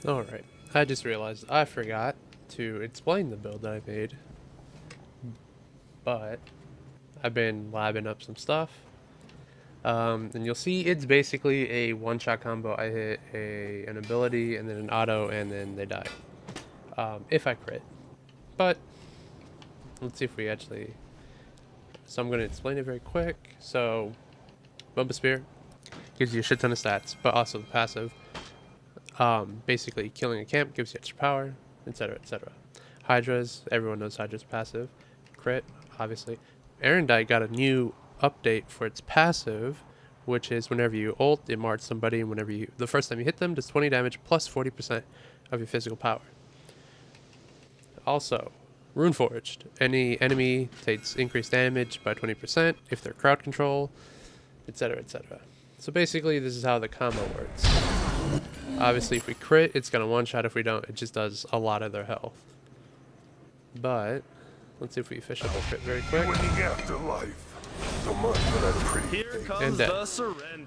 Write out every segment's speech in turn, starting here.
Alright, I just realized I forgot to explain the build that I made, but I've been labbing up some stuff, and you'll see it's basically a one-shot combo. I hit an ability, and then an auto, and then they die, if I crit. But, let's see if we actually... So I'm going to explain it very quick. So, Bump a Spear gives you a shit ton of stats, but also the passive. Basically, killing a camp gives you extra power, etc., etc. Hydra's, everyone knows Hydra's passive. Crit, obviously. Erendite got a new update for its passive, which is whenever you ult, it marks somebody, and the first time you hit them, does 20 damage plus 40% of your physical power. Also, Runeforged. Any enemy takes increased damage by 20% if they're crowd control, etc., etc. So basically, this is how the combo works. Obviously, if we crit, it's going to one-shot. If we don't, it just does a lot of their health. But, let's see if we fish up a crit very quick. And dead.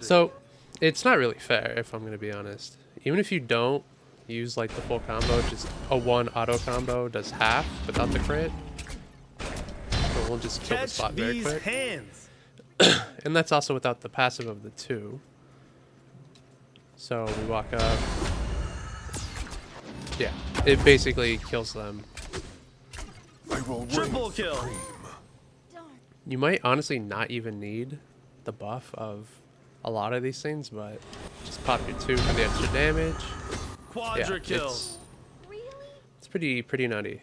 So, it's not really fair, if I'm going to be honest. Even if you don't use like the full combo, just a one auto combo does half without the crit. So we'll just kill the spot very quick. And that's also without the passive of the 2. So we walk up. Yeah, it basically kills them. Triple kill. You might honestly not even need the buff of a lot of these things, but just pop your 2 for the extra damage. Quadra kill. It's pretty nutty.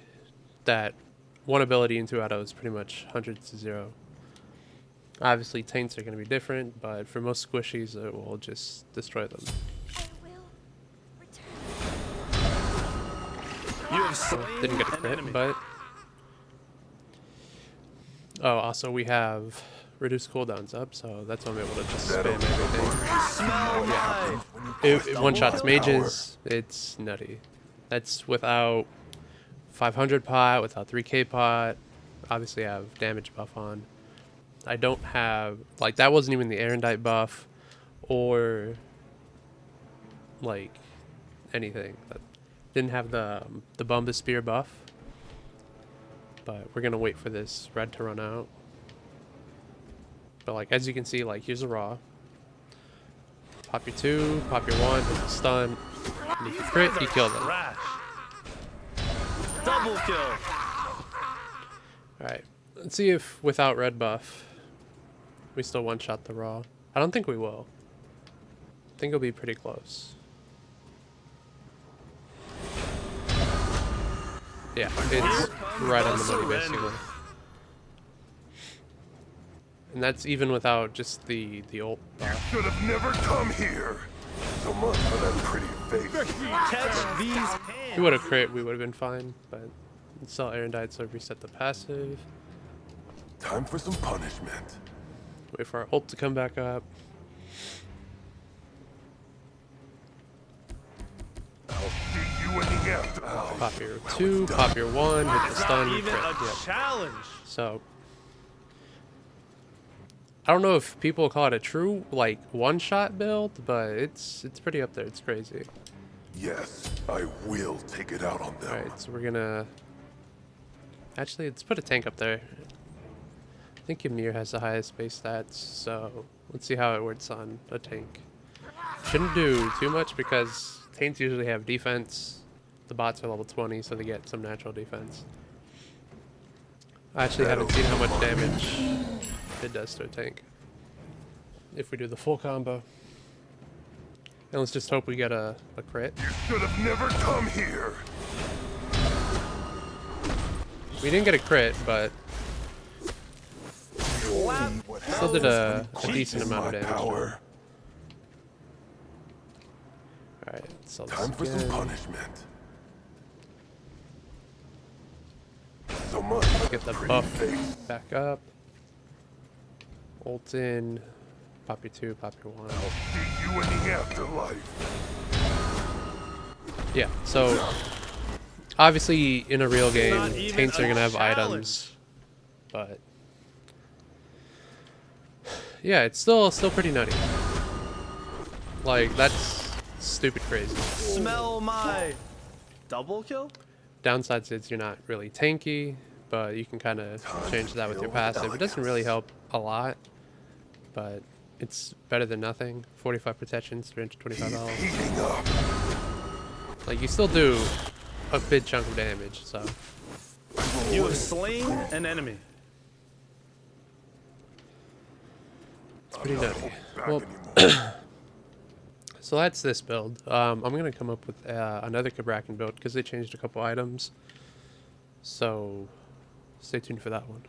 That one ability and 2 auto is pretty much 100 to 0. Obviously, taints are going to be different, but for most squishies, it will just destroy them. You have slain Didn't get a crit, but... Oh, also we have reduced cooldowns up, so that's why I'm able to just spam everything. Yeah. It one-shots mages, it's nutty. That's without 500 pot, without 3k pot. Obviously I have damage buff on. I don't have, like, that wasn't even the Erendite buff, or, like, anything. That didn't have the Bumba Spear buff. But we're gonna wait for this red to run out. But, like, as you can see, like, here's a raw. Pop your 2, pop your 1, hit the stun, and if you crit, you kill them. Double kill. Alright, let's see if without red buff, we still one-shot the raw. I don't think we will. I think it'll be pretty close. Yeah, it's right on the money, basically. And that's even without just the ult buff. Should have never come here. So much for that pretty face. Catch these hands. If we would have crit, we would have been fine, but it's still Erendite, so reset the passive. Time for some punishment. Wait for our ult to come back up. I'll see you in the afterlife. Pop your 2, pop your 1, hit the stun, Even crit. a Yep. challenge. So, I don't know if people call it a true, like, one-shot build, but it's pretty up there. It's crazy. Yes, I will take it out on them. Alright, so we're gonna... Actually, let's put a tank up there. I think Ymir has the highest base stats, so let's see how it works on a tank. Shouldn't do too much because taints usually have defense. The bots are level 20, so they get some natural defense. I actually haven't seen how much damage it does to a tank if we do the full combo. And let's just hope we get a crit. You should have never come here. We didn't get a crit, but still did a decent amount of damage. Power. Alright, so Time for some punishment. So much. Get the buff back up. Ult in. Pop your 2, pop your 1. I'll see you in the afterlife. Yeah, so obviously in a real game, taints are gonna have challenge. items, but yeah, it's still pretty nutty. Like, that's stupid crazy. Smell my double kill? Downsides is you're not really tanky, but you can kind of change that with your passive. It doesn't really help a lot, but it's better than nothing. 45 protection, 325 health. Heating up. Like, you still do a big chunk of damage, so. You have slain an enemy. It's pretty nutty. Well, so that's this build. I'm going to come up with another Kabrakan build because they changed a couple items. So stay tuned for that one.